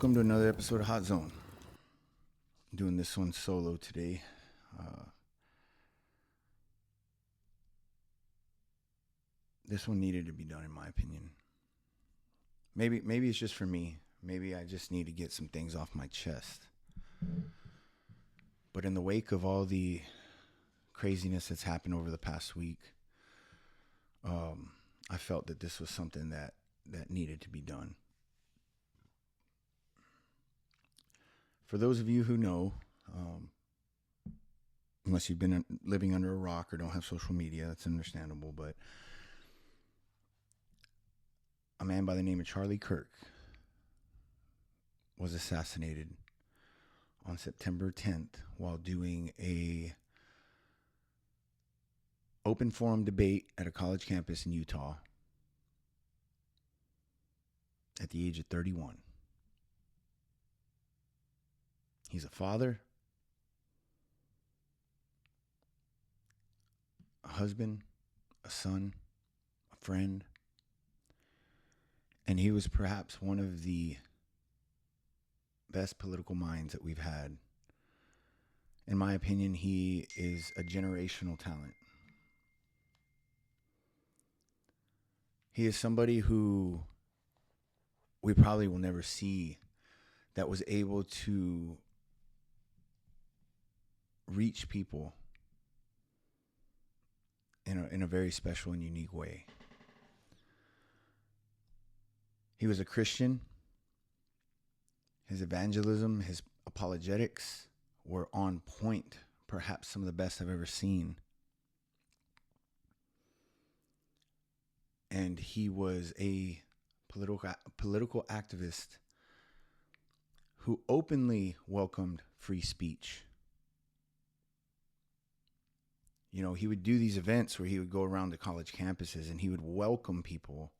Welcome to another episode of Hot Zone. I'm doing this one solo today. This one needed to be done, in my opinion. Maybe it's just for me. Maybe I just need to get some things off my chest. But in the wake of all the craziness that's happened over the past week, I felt that this was something that needed to be done. For those of you who know, unless you've been living under a rock or don't have social media, that's understandable, but a man by the name of Charlie Kirk was assassinated on September 10th while doing a open forum debate at a college campus in Utah at the age of 31. He's a father, a husband, a son, a friend, and he was perhaps one of the best political minds that we've had. In my opinion, he is a generational talent. He is somebody who we probably will never see that was able to reach people in a very special and unique way. He was a Christian. His evangelism, his apologetics were on point, perhaps some of the best I've ever seen. And he was a political activist who openly welcomed free speech. You know, he would do these events where he would go around to college campuses and he would welcome people.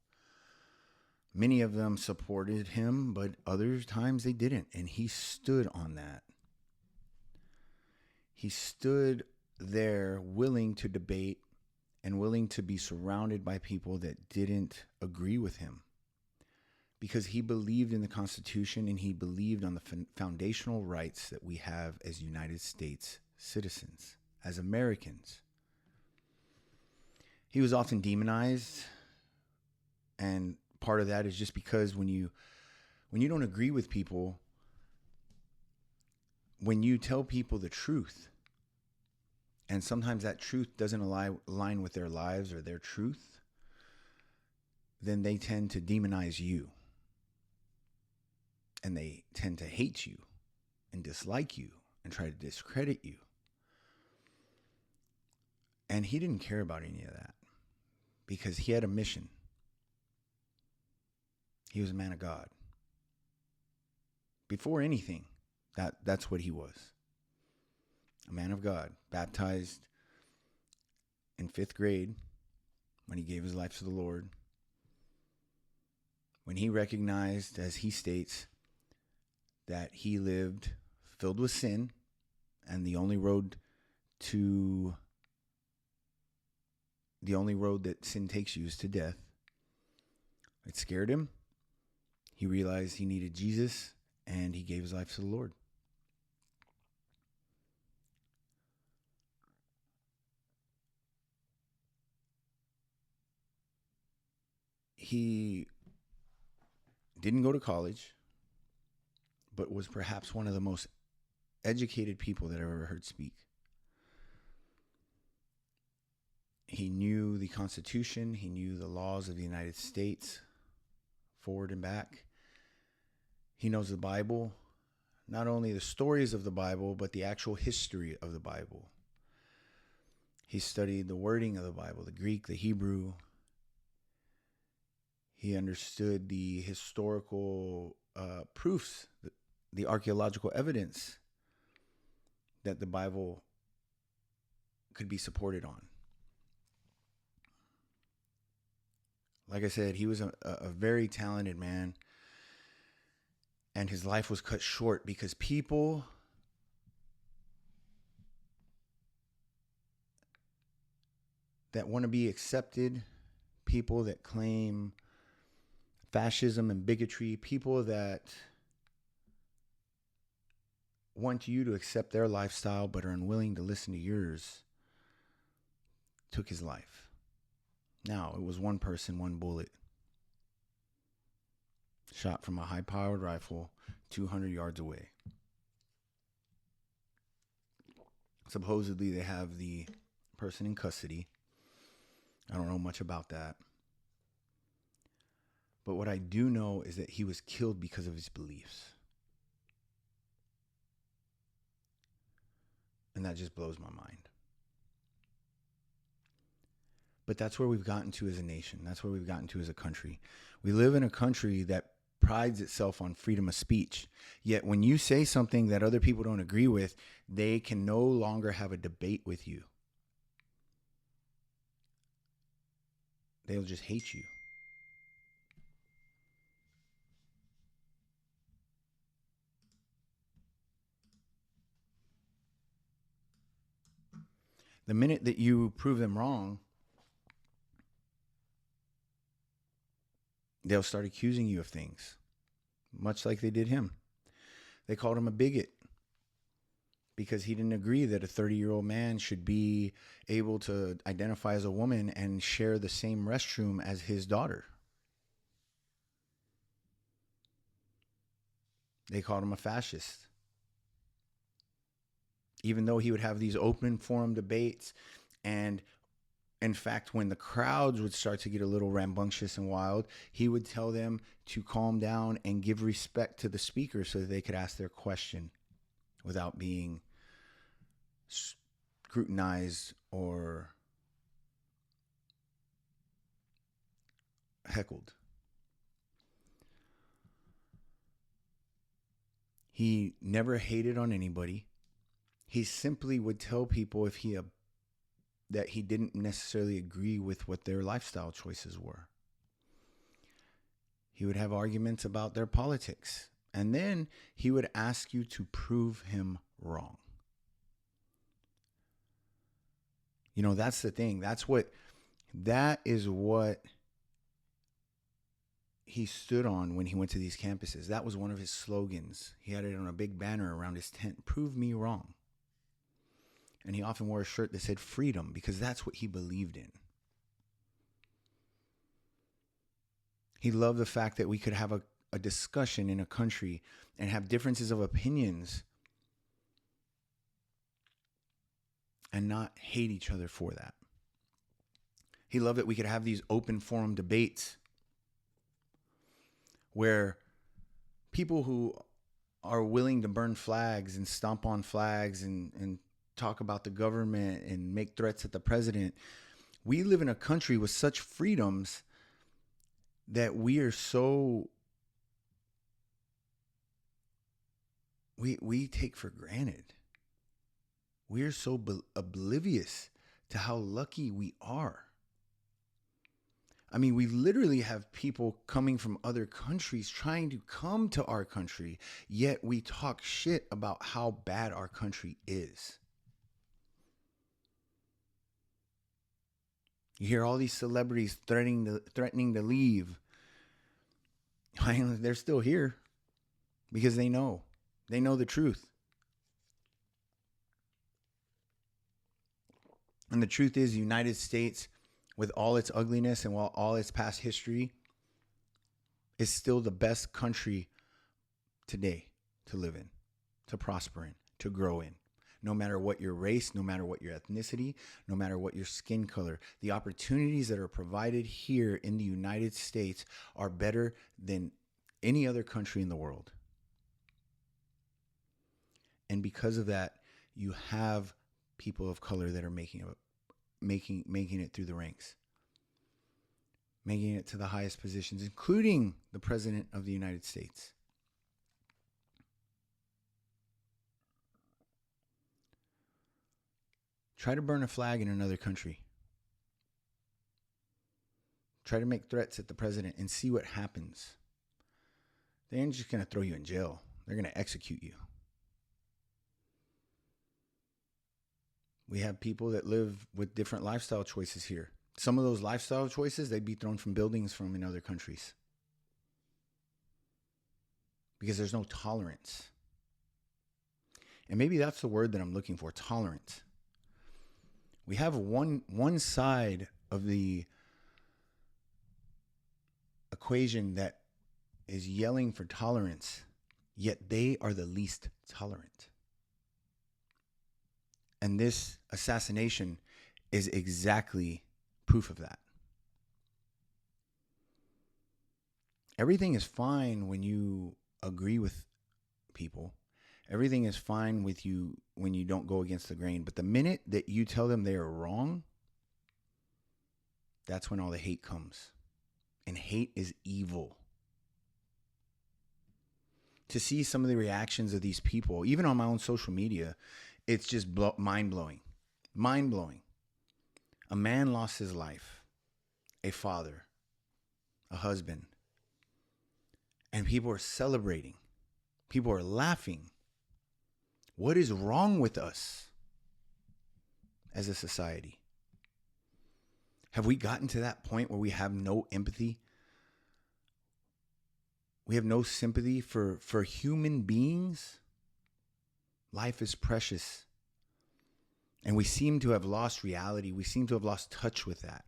Many of them supported him, but other times they didn't. And he stood on that. He stood there willing to debate and willing to be surrounded by people that didn't agree with him. Because he believed in the Constitution and he believed on the foundational rights that we have as United States citizens, as Americans. He was often demonized, and part of that is just because when you don't agree with people, when you tell people the truth, and sometimes that truth doesn't align with their lives or their truth, then they tend to demonize you. And they tend to hate you and dislike you and try to discredit you. And he didn't care about any of that because he had a mission. He was a man of God. Before anything, that's what he was. A man of God, baptized in 5th grade when he gave his life to the Lord. When he recognized, as he states, that he lived filled with sin and the only road that sin takes you is to death. It scared him. He realized he needed Jesus and he gave his life to the Lord. He didn't go to college, but was perhaps one of the most educated people that I've ever heard speak. He knew the Constitution. He knew the laws of the United States, forward and back. He knows the Bible, not only the stories of the Bible, but the actual history of the Bible. He studied the wording of the Bible, the Greek, the Hebrew. He understood the historical proofs, the archaeological evidence that the Bible could be supported on. Like I said, he was a very talented man, and his life was cut short because people that want to be accepted, people that claim fascism and bigotry, people that want you to accept their lifestyle but are unwilling to listen to yours took his life. Now, it was one person, one bullet, shot from a high-powered rifle 200 yards away. Supposedly, they have the person in custody. I don't know much about that. But what I do know is that he was killed because of his beliefs. And that just blows my mind. But that's where we've gotten to as a nation. That's where we've gotten to as a country. We live in a country that prides itself on freedom of speech. Yet when you say something that other people don't agree with, they can no longer have a debate with you. They'll just hate you. The minute that you prove them wrong, they'll start accusing you of things, much like they did him. They called him a bigot because he didn't agree that a 30-year-old man should be able to identify as a woman and share the same restroom as his daughter. They called him a fascist. Even though he would have these open forum debates, and in fact, when the crowds would start to get a little rambunctious and wild, he would tell them to calm down and give respect to the speaker so that they could ask their question without being scrutinized or heckled. He never hated on anybody. He simply would tell people that he didn't necessarily agree with what their lifestyle choices were. He would have arguments about their politics, and then he would ask you to prove him wrong. You know, that's the thing. That is what he stood on when he went to these campuses. That was one of his slogans. He had it on a big banner around his tent. Prove me wrong. And he often wore a shirt that said freedom because that's what he believed in. He loved the fact that we could have a discussion in a country and have differences of opinions and not hate each other for that. He loved that we could have these open forum debates where people who are willing to burn flags and stomp on flags and talk about the government and make threats at the president. We live in a country with such freedoms that we are so, we take for granted. We are so oblivious to how lucky we are. I mean, we literally have people coming from other countries trying to come to our country, yet we talk shit about how bad our country is. You hear all these celebrities threatening to leave. They're still here because they know the truth. And the truth is, the United States, with all its ugliness and all its past history, is still the best country today to live in, to prosper in, to grow in. No matter what your race, no matter what your ethnicity, no matter what your skin color, the opportunities that are provided here in the United States are better than any other country in the world. And because of that, you have people of color that are making it through the ranks, making it to the highest positions, including the President of the United States. Try to burn a flag in another country. Try to make threats at the president and see what happens. They ain't just going to throw you in jail. They're going to execute you. We have people that live with different lifestyle choices here. Some of those lifestyle choices, they'd be thrown from buildings from in other countries. Because there's no tolerance. And maybe that's the word that I'm looking for, tolerance. We have one side of the equation that is yelling for tolerance, yet they are the least tolerant. And this assassination is exactly proof of that. Everything is fine when you agree with people. Everything is fine with you when you don't go against the grain. But the minute that you tell them they are wrong, that's when all the hate comes. And hate is evil. To see some of the reactions of these people, even on my own social media, it's just mind-blowing. Mind-blowing. A man lost his life. A father. A husband. And people are celebrating. People are laughing. What is wrong with us as a society? Have we gotten to that point where we have no empathy? We have no sympathy for human beings? Life is precious. And we seem to have lost reality. We seem to have lost touch with that.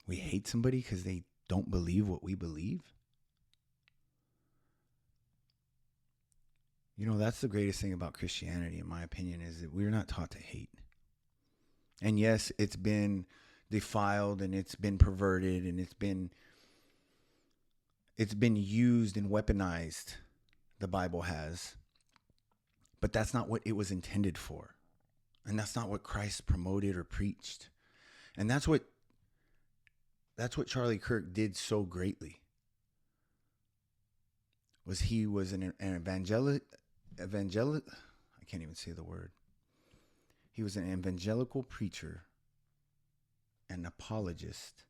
We hate somebody because they don't believe what we believe. You know, that's the greatest thing about Christianity, in my opinion, is that we're not taught to hate. And yes, it's been defiled and it's been perverted and it's been used and weaponized, the Bible has. But that's not what it was intended for. And that's not what Christ promoted or preached. And that's what Charlie Kirk did so greatly. He was an evangelic, I can't even say the word. He was an evangelical preacher, an apologist,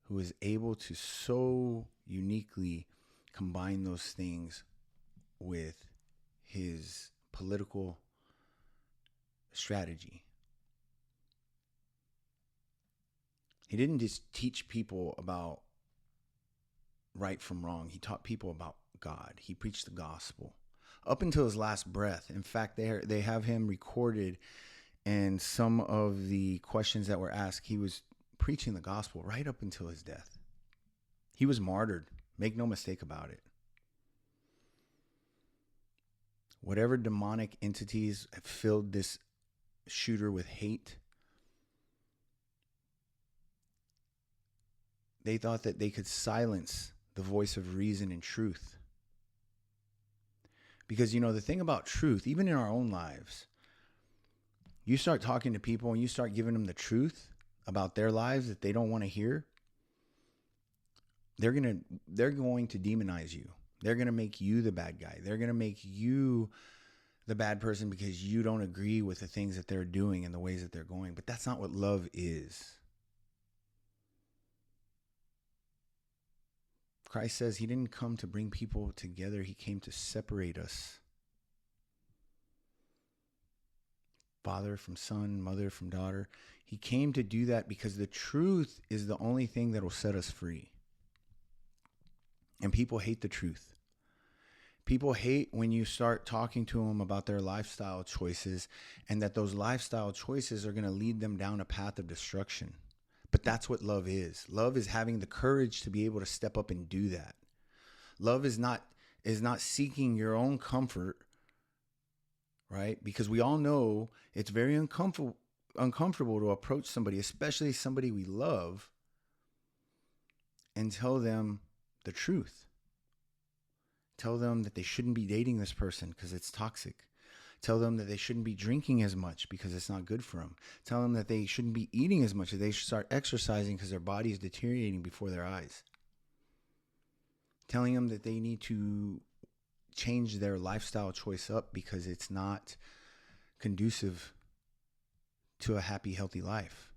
who was able to so uniquely combine those things with his political strategy. He didn't just teach people about right from wrong. He taught people about God. He preached the gospel up until his last breath. In fact, they have him recorded, and some of the questions that were asked, he was preaching the gospel right up until his death. He was martyred. Make no mistake about it. Whatever demonic entities have filled this shooter with hate, they thought that they could silence the voice of reason and truth. Because, you know, the thing about truth, even in our own lives, you start talking to people and you start giving them the truth about their lives that they don't want to hear, they're going to demonize you. They're going to make you the bad guy. They're going to make you the bad person because you don't agree with the things that they're doing and the ways that they're going. But that's not what love is. Christ says he didn't come to bring people together. He came to separate us. Father from son, mother from daughter. He came to do that because the truth is the only thing that will set us free. And people hate the truth. People hate when you start talking to them about their lifestyle choices and that those lifestyle choices are going to lead them down a path of destruction. But that's what love is. Love is having the courage to be able to step up and do that. Love is not seeking your own comfort, right? Because we all know it's very uncomfortable to approach somebody, especially somebody we love, and tell them the truth. Tell them that they shouldn't be dating this person because it's toxic. Tell them that they shouldn't be drinking as much because it's not good for them. Tell them that they shouldn't be eating as much, that they should start exercising because their body is deteriorating before their eyes. Telling them that they need to change their lifestyle choice up because it's not conducive to a happy, healthy life.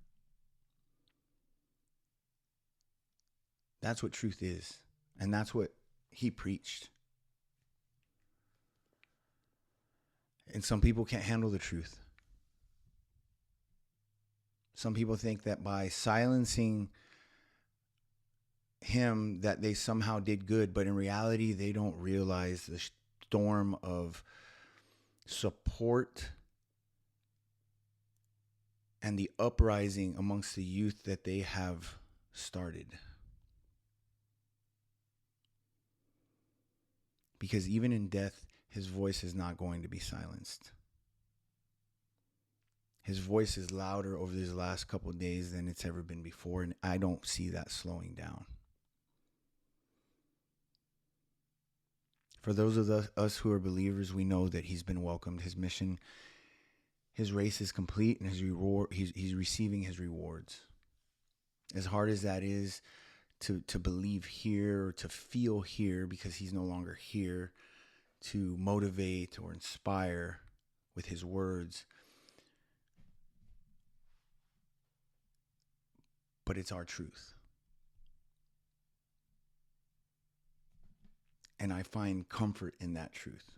That's what truth is. And that's what he preached. And some people can't handle the truth. Some people think that by silencing him that they somehow did good, but in reality, they don't realize the storm of support and the uprising amongst the youth that they have started. Because even in death, his voice is not going to be silenced. His voice is louder over these last couple of days than it's ever been before, and I don't see that slowing down. For those of us who are believers, we know that he's been welcomed. His mission, his race is complete, and his reward, he's receiving his rewards. As hard as that is to believe here, or to feel here, because he's no longer here to motivate or inspire with his words, but it's our truth. And I find comfort in that truth.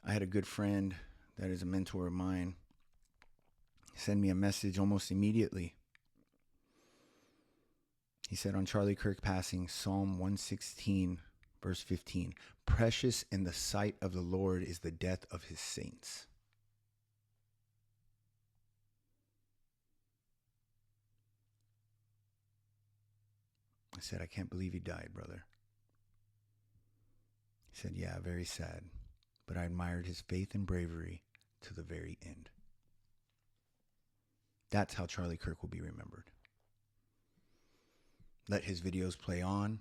I had a good friend that is a mentor of mine send me a message almost immediately. He said, on Charlie Kirk passing, Psalm 116, verse 15, precious in the sight of the Lord is the death of his saints. I said, I can't believe he died, brother. He said, yeah, very sad, but I admired his faith and bravery to the very end. That's how Charlie Kirk will be remembered. Let his videos play on.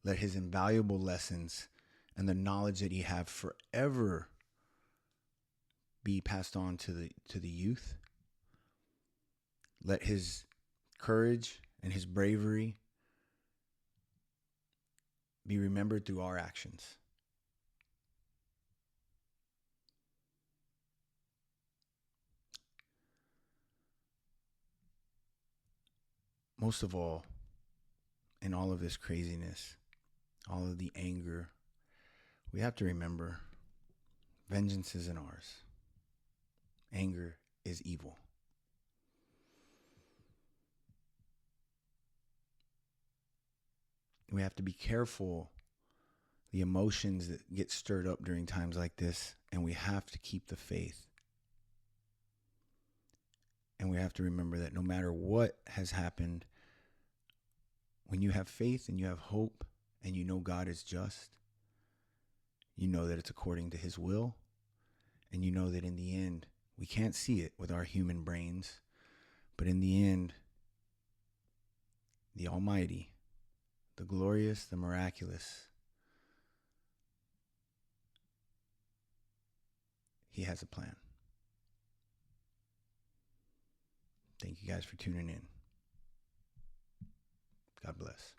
Let his invaluable lessons and the knowledge that he have forever be passed on to the youth. Let his courage and his bravery be remembered through our actions. Most of all, in all of this craziness, all of the anger, we have to remember vengeance isn't ours. Anger is evil. We have to be careful the emotions that get stirred up during times like this, and we have to keep the faith. And we have to remember that no matter what has happened, when you have faith and you have hope and you know God is just, you know that it's according to his will, and you know that in the end, we can't see it with our human brains, but in the end, the Almighty, the glorious, the miraculous, he has a plan. Thank you guys for tuning in. God bless.